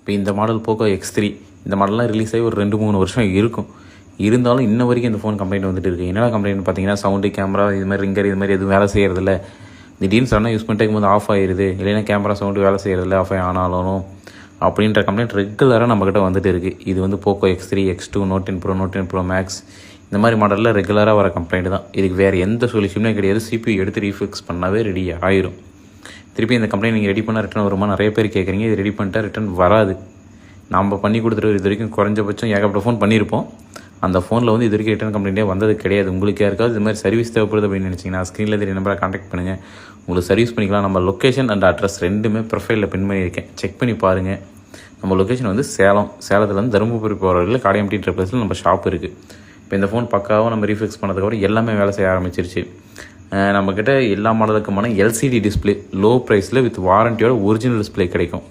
இப்போ இந்த model Poco X3 இந்த மாடல்லாம் ரிலீஸ் ஆகி ஒரு 2-3 வருஷம் இருக்கும். இருந்தாலும் இன்ன வரைக்கும் இந்த ஃபோன் கம்ப்ளைண்ட் வந்துட்டு இருக்குது. என்னென்ன கம்ப்ளைண்ட் பார்த்தீங்கன்னா, சவுண்டு, கேமரா, இது மாதிரி ரிங்கர் இது மாதிரி எதுவும் வேலை செய்கிறதில்ல. திடீர்னு சடனாக யூஸ் பண்ணிட்டு இருக்கும்போது ஆஃப் ஆகிடுது, இல்லைன்னா கேமரா சவுண்டு வேலை செய்கிறதில்ல, ஆஃப் ஆனாலும் அப்படின்ற கம்ப்ளைண்ட் ரெகுலராக நம்மக்கிட்ட வந்துட்டு இருக்குது. இது வந்து Poco X3, X2, Note 10 Pro, Note 10 Pro Max இந்த மாதிரி மாடலில் ரெகுலராக வர கம்ப்ளைண்ட் தான். இதுக்கு வேறு எந்த சொல்யூஷனே கிடையாது. CPU எடுத்து ரீஃபிக்ஸ் பண்ணாவே ரெடி ஆயிரும். திருப்பி இந்த கம்ப்ளைண்ட் நீங்கள் ரெடி பண்ணால் ரிட்டன் வருமா நிறைய பேர் கேட்குறீங்க. இது ரெடி பண்ணிட்டா ரிட்டன் வராது. நம்ம பண்ணி கொடுத்துட்டு இது வரைக்கும் குறைஞ்சபட்சம் ஏகப்பட்ட ஃபோன் பண்ணியிருப்போம். அந்த ஃபோனில் வந்து இது வரைக்கும் ரிட்டன் கம்ப்ளைண்ட்டே வந்தது கிடையாது. உங்களுக்கு யாருக்காவது இது மாதிரி சர்வீஸ் தேவைப்படுது அப்படின்னு நினச்சிங்கன்னா ஸ்க்ரீனில் தெரிய நம்பரை கான்டாக்ட் பண்ணுங்கள். உங்களுக்கு சர்வீஸ் பண்ணிக்கலாம். நம்ம லொக்கேஷன் அண்ட் அட்ரஸ் ரெண்டுமே ப்ரொஃபைலில் பின் பண்ணியிருக்கேன், செக் பண்ணி பாருங்கள். நம்ம லொக்கேஷன் வந்து சேலத்தில் வந்து தருமபுரி போகிற வரையில் காடையம்பட்டின்ற பிளேஸில் நம்ம ஷாப் இருக்குது. இப்போ இந்த ஃபோன் பக்காவாக நம்ம ரீஃபிக்ஸ் பண்ணதுக்கப்புறம் எல்லாமே வேலை செய்ய ஆரம்பிச்சிருச்சு. நம்மக்கிட்ட எல்லா மாடலுக்குமான LCD டிஸ்பிளே லோ ப்ரைஸில் வித் வாரண்டியோட ஒரிஜினல் டிஸ்பிளே கிடைக்கும்.